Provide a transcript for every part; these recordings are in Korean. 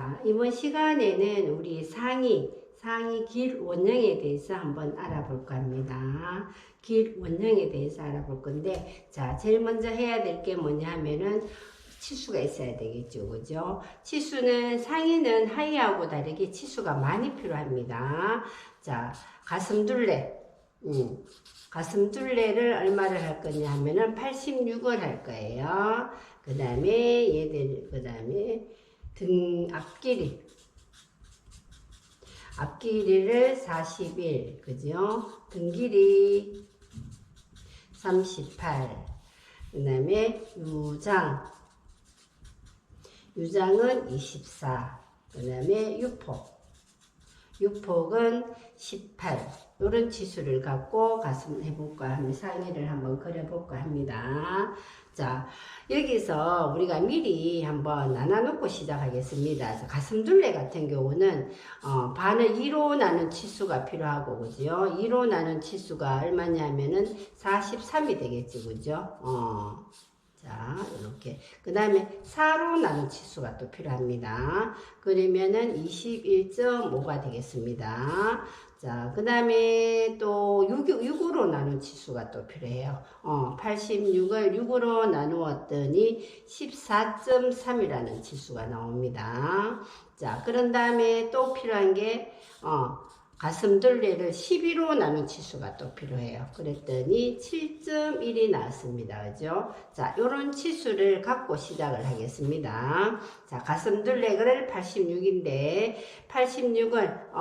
자, 이번 시간에는 우리 상의 길 원형에 대해서 한번 알아볼까 합니다. 길 원형에 대해서 알아볼 건데, 자, 제일 먼저 해야 될 게 뭐냐 하면은 치수가 있어야 되겠죠. 그죠? 치수는 상의는 하의하고 다르게 치수가 많이 필요합니다. 자, 가슴둘레. 가슴둘레를 얼마를 할 거냐 하면은 86을 할 거예요. 그 다음에 얘들, 그 다음에 등 앞길이를 41, 그죠? 등 길이 38, 그 다음에 유장은 24, 그 다음에 유폭은 18. 이런 치수를 갖고 가슴 해볼까 하면 상의를 한번 그려볼까 합니다. 자, 여기서 우리가 미리 한번 나눠놓고 시작하겠습니다. 가슴둘레 같은 경우는 반을 2로 나눈 치수가 필요하고, 그죠? 2로 나눈 치수가 얼마냐면은 43이 되겠지, 그죠? 자, 이렇게. 그 다음에 4로 나눈 치수가 또 필요합니다. 그러면은 21.5가 되겠습니다. 자, 그 다음에 또 6으로 나눈 치수가 또 필요해요. 86을 6으로 나누었더니 14.3이라는 치수가 나옵니다. 자, 그런 다음에 또 필요한 게, 가슴둘레를 12로 나눈 치수가 또 필요해요. 그랬더니 7.1이 나왔습니다. 그죠? 자, 요런 치수를 갖고 시작을 하겠습니다. 자, 가슴둘레를 86인데, 86을,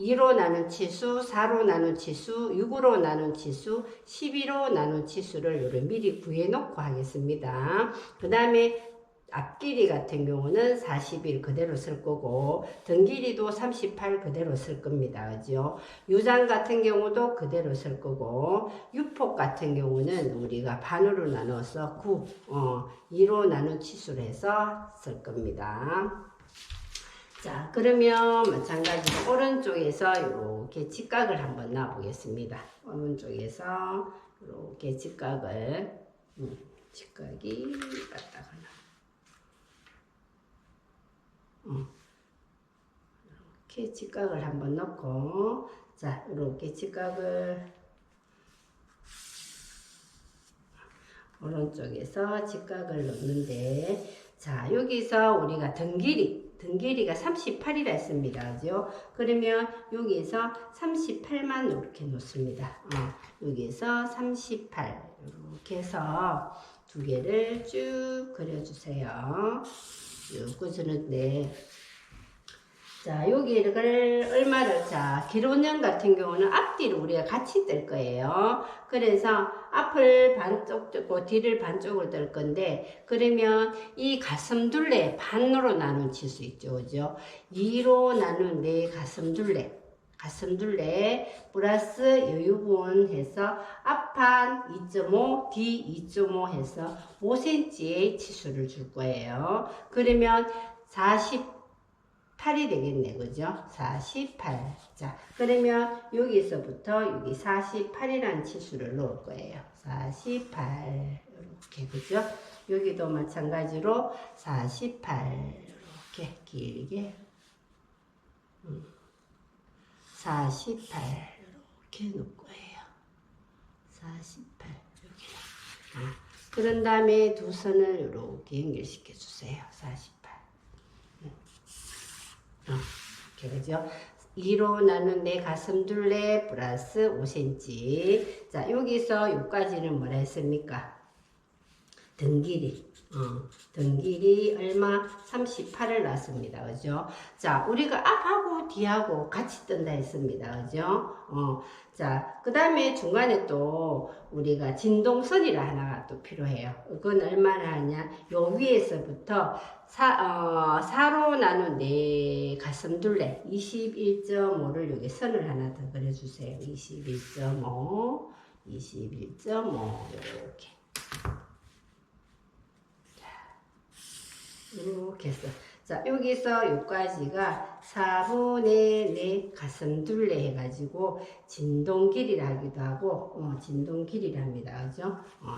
2로 나눈 치수, 4로 나눈 치수, 6으로 나눈 치수, 12로 나눈 치수를 요를 미리 구해놓고 하겠습니다. 그 다음에 앞길이 같은 경우는 41 그대로 쓸 거고, 등 길이도 38 그대로 쓸 겁니다. 그죠? 유장 같은 경우도 그대로 쓸 거고, 유폭 같은 경우는 우리가 반으로 나눠서 9, 2로 나눈 치수를 해서 쓸 겁니다. 자, 그러면 마찬가지로 오른쪽에서 이렇게 직각을 한번 놔보겠습니다. 오른쪽에서 이렇게 직각이 맞다가 이렇게 직각을 한번 넣고, 자, 이렇게 직각을 오른쪽에서 직각을 넣는데, 자, 여기서 우리가 등 길이가 38이라 했습니다. 그죠? 그러면 여기서 38만 이렇게 놓습니다. 여기서 38 이렇게 해서 두 개를 쭉 그려주세요. 쭉 그려주는데, 자, 여기를 얼마를, 자, 길원형 같은 경우는 앞뒤를 우리가 같이 뜰 거예요. 그래서 앞을 반쪽 뜯고 뒤를 반쪽을 뜰 건데, 그러면 이 가슴둘레 반으로 나눈 치수 있죠, 그죠? 2로 나눈 내 가슴둘레 플러스 여유분 해서 앞판 2.5, 뒤 2.5 해서 5cm의 치수를 줄 거예요. 그러면 48이 되겠네, 그죠? 48. 자, 그러면 여기서부터 여기 48이라는 치수를 넣을 거예요. 48. 이렇게, 그죠? 여기도 마찬가지로 48. 이렇게 길게. 48. 이렇게 넣을 거예요. 48. 여기. 그런 다음에 두 선을 이렇게 연결시켜 주세요. 48. 이렇게, 그죠? 2로 나눈 내 가슴둘레 플러스 5cm. 자, 여기서 여기까지는 뭐라 했습니까? 등 길이 얼마? 38을 놨습니다. 그죠? 자, 우리가 앞하고 뒤하고 같이 뜬다 했습니다. 그죠? 자, 그 다음에 중간에 또 우리가 진동선이라 하나가 또 필요해요. 그건 얼마나 하냐? 요 위에서부터 4로 나눈 내 가슴둘레 21.5를 여기 선을 하나 더 그려주세요. 21.5 이렇게. 이렇게 해서, 자, 여기서 요까지가 4분의 4 가슴둘레 해가지고 진동 길이라 하기도 하고, 진동 길이라 합니다. 그죠?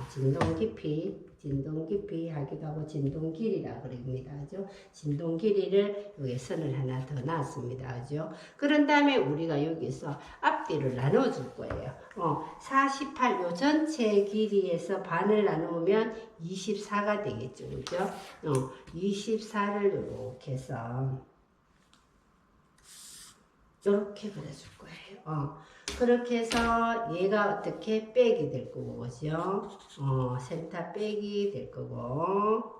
진동 깊이 하기도 하고, 진동 길이라 그럽니다. 그죠? 진동 길이를 여기 선을 하나 더 놨습니다. 그죠? 그런 다음에 우리가 여기서 앞뒤를 나눠줄 거예요. 48, 요 전체 길이에서 반을 나누면 24가 되겠죠. 그죠? 24를 이렇게 해서 이렇게 그려줄 거예요. 그렇게 해서 얘가 어떻게 백이 될 거고, 그죠? 센터 백이 될 거고,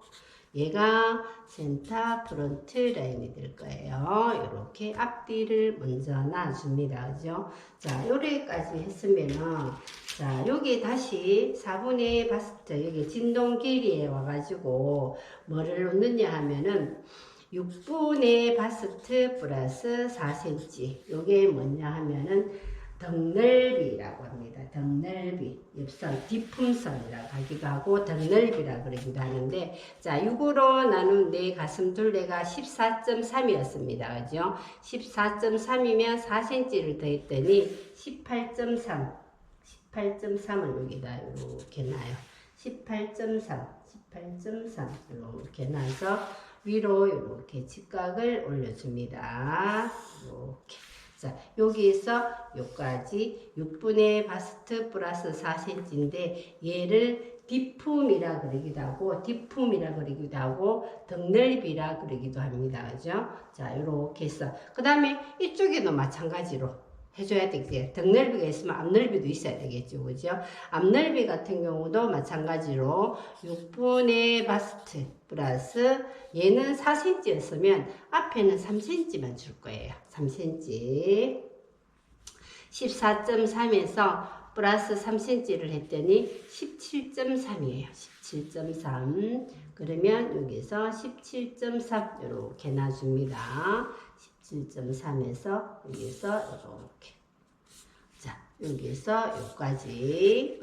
얘가 센터 프론트 라인이 될 거예요. 이렇게 앞뒤를 먼저 놔줍니다. 그죠? 자, 요래까지 했으면은, 자, 여기 다시 4분의 바스트, 여기 진동 길이에 와가지고, 뭐를 놓느냐 하면은, 6분의 바스트 플러스 4cm. 요게 뭐냐 하면은, 덩넓이라고 합니다. 덩넓이, 옆선, 뒷품선이라고 하기도 하고 덩넓이라고 그러기도 하는데, 자, 6으로 나눈 내 가슴 둘레가 14.3이었습니다. 그죠? 14.3이면 4cm를 더했더니 18.3, 18.3을 여기다 이렇게 놔요. 18.3, 18.3 이렇게 놔서 위로 이렇게 직각을 올려줍니다. 이렇게. 자, 여기에서 여기까지 6분의 바스트 플러스 4cm인데 얘를 뒷품이라 그러기도 하고 뒷품이라 그러기도 하고 덩넓이라 그러기도 합니다. 그죠? 자, 이렇게 해서 그 다음에 이쪽에도 마찬가지로 해줘야 되겠어요. 덩넓이가 있으면 앞넓이도 있어야 되겠죠. 그죠? 앞넓이 같은 경우도 마찬가지로 6분의 바스트 플러스 얘는 4cm였으면 앞에는 3cm만 줄 거예요. 3cm 14.3에서 플러스 3cm를 했더니 17.3이에요. 17.3 그러면 여기서 17.3 이렇게 놔줍니다. 17.3에서 여기서 이렇게 자 여기서 여기까지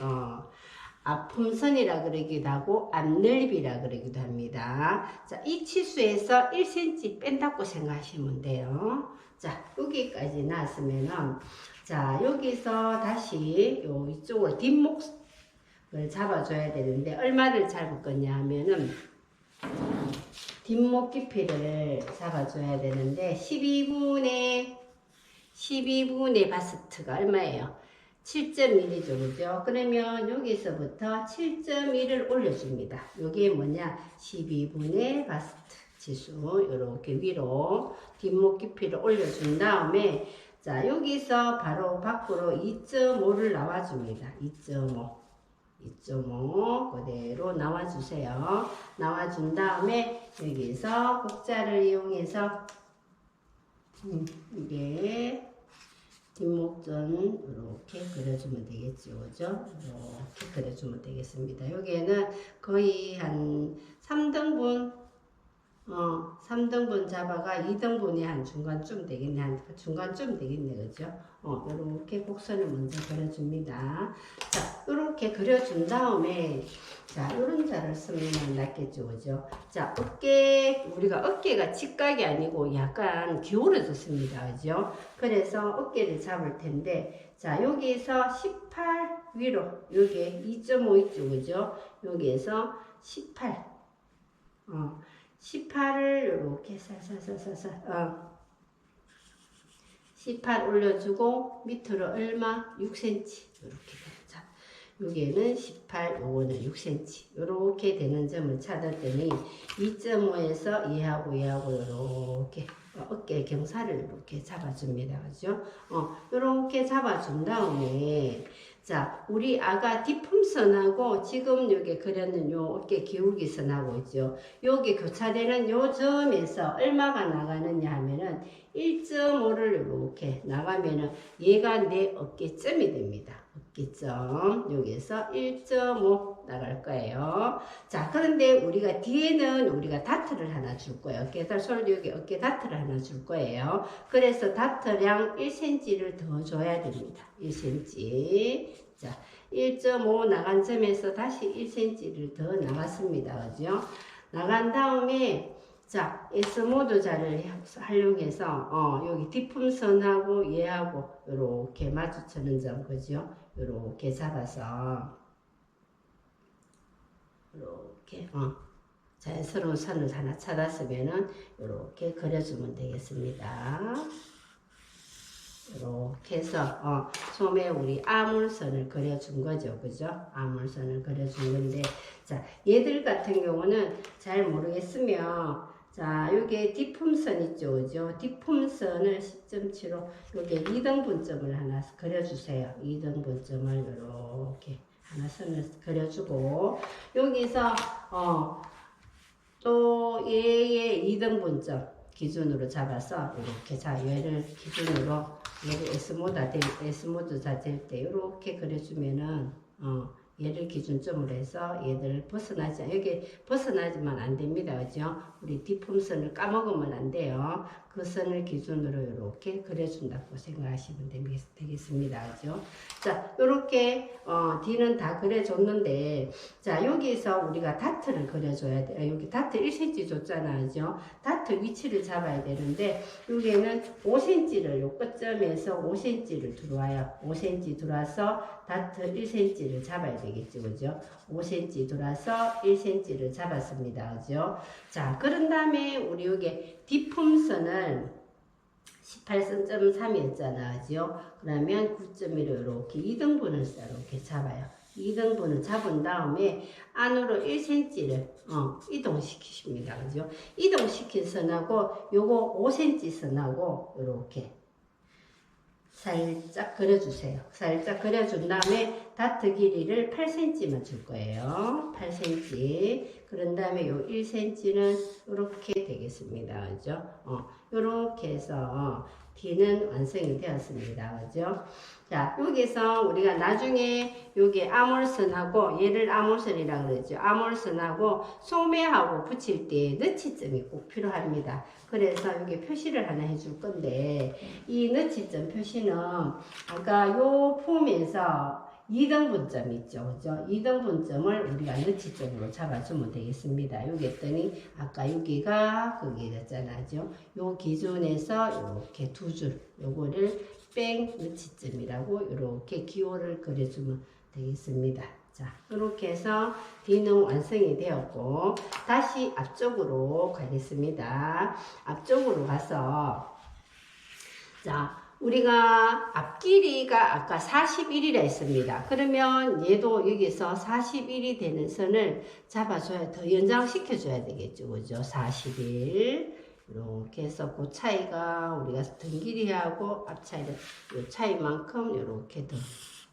앞품선이라 그러기도 하고 앞넓이라 그러기도 합니다. 자, 이 치수에서 1cm 뺀다고 생각하시면 돼요. 자, 여기까지 나왔으면은 자, 여기서 다시 요 이쪽으로 뒷목을 잡아줘야 되는데 얼마를 잡을 거냐 하면은 뒷목 깊이를 잡아줘야 되는데 12분의 바스트가 얼마예요? 7.1이죠. 그죠? 그러면 여기서부터 7.1을 올려줍니다. 이게 뭐냐? 12분의 바스트 지수. 이렇게 위로 뒷목 깊이를 올려준 다음에 자, 여기서 바로 밖으로 2.5를 나와줍니다. 2.5 그대로 나와주세요. 나와준 다음에 여기서 곡자를 이용해서 이게 뒷목전 이렇게 그려주면 되겠죠. 그죠? 이렇게 그려주면 되겠습니다. 여기에는 거의 한 3등분 3등분 잡아가 2등분이 한 중간쯤 되겠네. 한 중간쯤 되겠네. 그죠? 요렇게 곡선을 먼저 그려줍니다. 자, 요렇게 그려준 다음에, 자, 요런 자를 쓰면 낫겠죠. 그죠? 자, 우리가 어깨가 직각이 아니고 약간 기울어졌습니다. 그죠? 그래서 어깨를 잡을 텐데, 자, 여기에서 18 위로, 여기에 2.5 있죠. 그죠? 여기에서 18. 18을 이렇게 살살살살살 18 올려주고 밑으로 얼마? 6cm 이렇게 자, 여기에는 18 요거는 6cm 이렇게 되는 점을 찾았더니 2.5에서 얘하고 이렇게 어깨 경사를 이렇게 잡아줍니다. 그죠? 이렇게 잡아준 다음에 자, 우리 아가 뒷품선하고 지금 여기 그렸는 요 어깨 기울기 선하고 있죠. 여기 교차되는 요 점에서 얼마가 나가느냐 하면은 1.5를 이렇게 나가면은 얘가 내 어깨점이 됩니다. 어깨점. 여기서 1.5 나갈 거예요. 자, 그런데 우리가 뒤에는 우리가 다트를 하나 줄 거예요. 여기 어깨 다트를 하나 줄 거예요. 그래서 다트량 1cm를 더 줘야 됩니다. 1cm. 자, 1.5 나간 점에서 다시 1cm를 더 나갔습니다. 그죠? 나간 다음에 자, S모드 자를 활용해서 여기 뒷품선하고 얘하고 이렇게 마주치는 점, 그죠? 이렇게 잡아서 이렇게 자연스러운 선을 하나 찾았으면은 이렇게 그려주면 되겠습니다. 이렇게 해서 소매 우리 아물선을 그려준 거죠, 그죠? 아물선을 그려준 건데, 자, 얘들 같은 경우는 잘 모르겠으면, 자, 요게 뒷품선 있죠, 그죠? 뒷품선을 10.75, 요게 2등분점을 하나 그려주세요. 2등분점을 이렇게 하나 선을 그려주고, 여기서 또 얘의 2등분점 기준으로 잡아서 이렇게, 자, 얘를 기준으로 얘를 S모드 자될 때 이렇게 그려주면은 얘를 기준점으로 해서 얘들 여기 벗어나지만 안 됩니다, 그죠? 우리 뒷품선을 까먹으면 안 돼요. 그 선을 기준으로 이렇게 그려준다고 생각하시면 되겠습니다, 그죠? 자, 이렇게 뒤는 다 그려줬는데, 자, 여기서 우리가 다트를 그려줘야 돼요. 여기 다트 1cm 줬잖아, 그죠? 다트 위치를 잡아야 되는데, 여기에는 5cm를 요 끝점에서 5cm를 들어와요. 5cm 들어와서 다트 1cm를 잡아야 되겠죠, 그죠? 5cm 들어와서 1cm를 잡았습니다, 그죠? 자, 그런 다음에 우리 여기 뒷품선을 18.3이었잖아, 그죠? 그러면 9.1로 이렇게 2등분을 이렇게 잡아요. 2등분을 잡은 다음에 안으로 1cm를 이동시키십니다, 그죠? 이동시킨 선하고 요거 5cm 선하고 이렇게 살짝 그려주세요. 살짝 그려준 다음에 다트 길이를 8cm만 줄 거예요. 8cm. 그런 다음에 요 1cm는 이렇게 되겠습니다. 그죠? 이렇게 해서 D는 완성이 되었습니다. 그죠? 자, 여기서 우리가 나중에 여기 아몰선하고 얘를 아몰선이라고 그러죠. 아몰선하고 소매하고 붙일 때 너치점이 꼭 필요합니다. 그래서 여기 표시를 하나 해줄 건데 이 너치점 표시는 아까 요 폼에서 2등분점 있죠, 그죠? 2등분점을 우리가 너치점으로 잡아주면 되겠습니다. 여기 했더니 아까 여기가 거기였잖아요. 요 기준에서 이렇게 두 줄, 요거를 뺑 너치점이라고 이렇게 기호를 그려주면 되겠습니다. 자, 이렇게 해서 D는 완성이 되었고 다시 앞쪽으로 가겠습니다. 앞쪽으로 가서 자, 우리가 앞길이가 아까 41이라 했습니다. 그러면 얘도 여기서 41이 되는 선을 잡아줘야, 더 연장시켜줘야 되겠죠, 그죠? 41. 이렇게 해서 그 차이가 우리가 등 길이하고 앞 차이를, 이 차이만큼 이렇게 더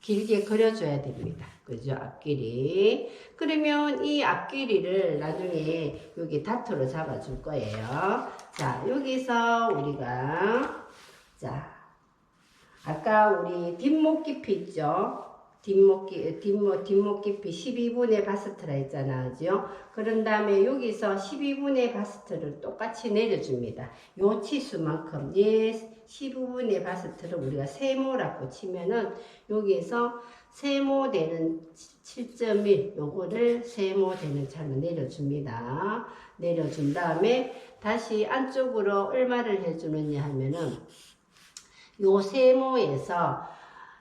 길게 그려줘야 됩니다. 그죠? 앞길이. 그러면 이 앞길이를 나중에 여기 다트로 잡아줄 거예요. 자, 여기서 우리가, 자, 아까 우리 뒷목 깊이 있죠? 뒷목 깊이 12분의 바스트라 했잖아, 그죠? 그런 다음에 여기서 12분의 바스트를 똑같이 내려줍니다. 요 치수만큼, 얘 15분의 바스트를 우리가 세모라고 치면은 여기에서 세모 되는 7.1 요거를 세모 되는 차로 내려줍니다. 내려준 다음에 다시 안쪽으로 얼마를 해주느냐 하면은 요 세모에서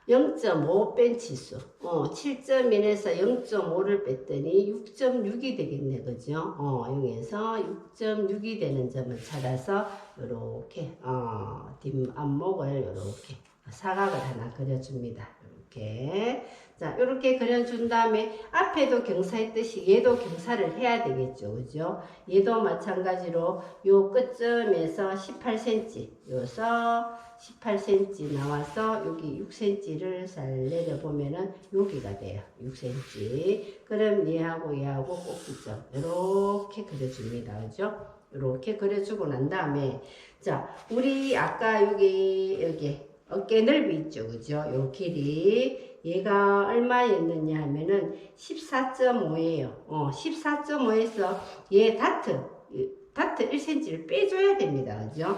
0.5 뺀 치수, 7.1에서 0.5를 뺐더니 6.6이 되겠네, 그죠? 여기에서 6.6이 되는 점을 찾아서 요렇게 뒷앞목을 요렇게 사각을 하나 그려줍니다. 이렇게. 자, 요렇게 그려준 다음에 앞에도 경사했듯이 얘도 경사를 해야 되겠죠, 그죠? 얘도 마찬가지로 요 끝점에서 18cm, 요서 18cm 나와서 여기 6cm를 잘 내려보면은 여기가 돼요. 6cm. 그럼 얘하고 얘하고 꼭지점 이렇게 그려줍니다. 그죠? 이렇게 그려주고 난 다음에 자, 우리 아까 여기 어깨 넓이 있죠. 그죠? 요 길이 얘가 얼마였느냐 하면은 14.5예요. 14.5에서 얘 다트 1cm를 빼줘야 됩니다. 그죠?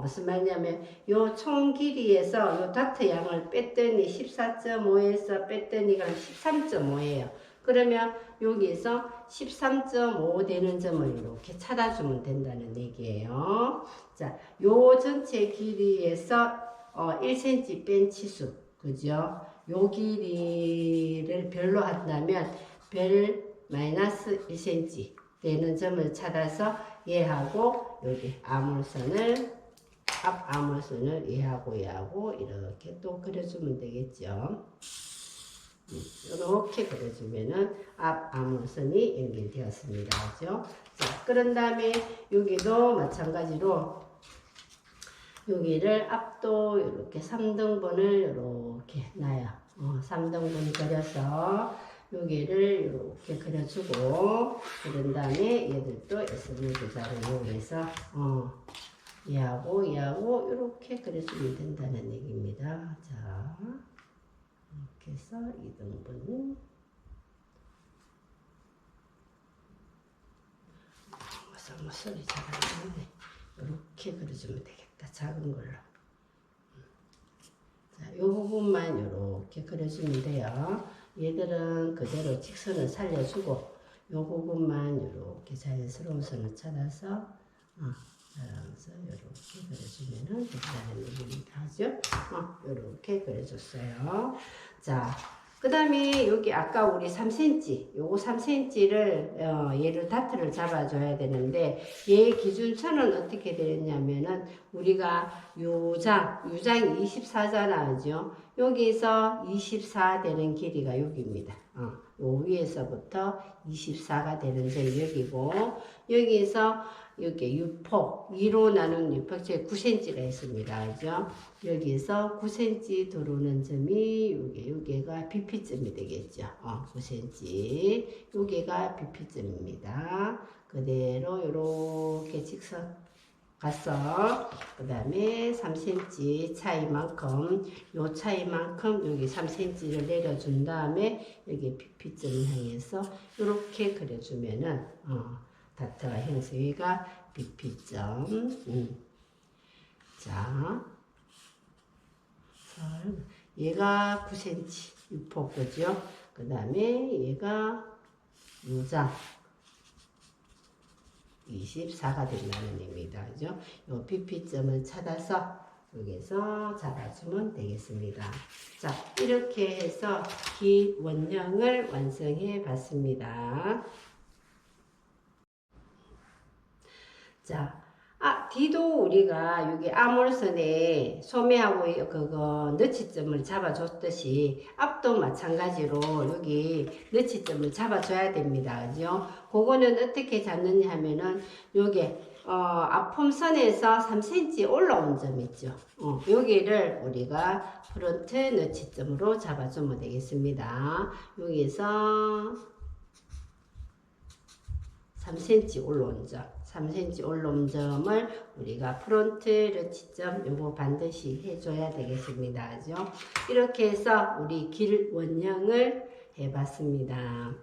무슨 말이냐면, 요 총 길이에서 요 다트 양을 뺐더니 14.5에서 뺐더니가 13.5예요. 그러면 여기서 13.5 되는 점을 이렇게 찾아주면 된다는 얘기예요. 자, 요 전체 길이에서 1cm 뺀 치수, 그죠? 요 길이를 별로 한다면 별 마이너스 1cm 되는 점을 찾아서 얘하고 여기 아물선을 앞 아물선을 얘하고 이렇게 또 그려주면 되겠죠. 이렇게 그려주면은 앞 아물선이 연결되었습니다. 그죠? 자, 그런 다음에 여기도 마찬가지로 여기를 앞도 이렇게 3등분을 이렇게 놔요. 3등분 그려서 여기를 이렇게 그려주고, 그런 다음에 얘들도 SB 부자를 이용해서 얘하고 이렇게 그려주면 된다는 얘기입니다. 자, 이렇게 해서 2등분 뭐 소리 잘 안 나는데 이렇게 그려주면 되겠다. 작은 걸로. 자, 요 부분만 이렇게 그려주면 돼요. 얘들은 그대로 직선을 살려주고 요 부분만 이렇게 자연스러운 선을 찾아서 이렇게 그려주면은 된다는 얘기입니다. 그죠? 이렇게 그려줬어요. 자, 그 다음에 여기 아까 우리 3cm, 요거 3cm를, 얘를 다트를 잡아줘야 되는데, 얘 기준선은 어떻게 되었냐면은, 우리가 유장이 24잖아, 그죠? 여기서 24 되는 길이가 여기입니다. 요 위에서부터 24가 되는 점이 여기고, 여기서 여기 유폭, 2로 나눈 유폭제 9cm가 있습니다. 그죠? 여기서 9cm 들어오는 점이 여기가 BP점이 되겠죠. 9cm. 여기가 BP점입니다. 그대로 이렇게 직선 가서 그 다음에 3cm 차이만큼 요 차이만큼 여기 3cm를 내려준 다음에 여기 BP점을 향해서 이렇게 그려주면은 다트가 형성이가 BP점. 자, 얘가 9cm 유폭, 그죠? 그 다음에 얘가 유장 24가 된다는 의미입니다. 그죠? 요 BP점을 찾아서 여기서 잡아주면 되겠습니다. 자, 이렇게 해서 기 원형을 완성해 봤습니다. 자, D도 우리가 여기 아몰선에 소매하고 그거 너치점을 잡아줬듯이 앞도 마찬가지로 여기 너치점을 잡아줘야 됩니다. 그죠? 그거는 어떻게 잡느냐 하면은 여기 앞폼선에서 3cm 올라온 점 있죠. 여기를 우리가 프론트 너치점으로 잡아주면 되겠습니다. 여기서 3cm 올라온 점, 3cm 올라온 점을 우리가 프론트 러치점 요거 반드시 해줘야 되겠습니다. 그죠? 이렇게 해서 우리 길 원형을 해봤습니다.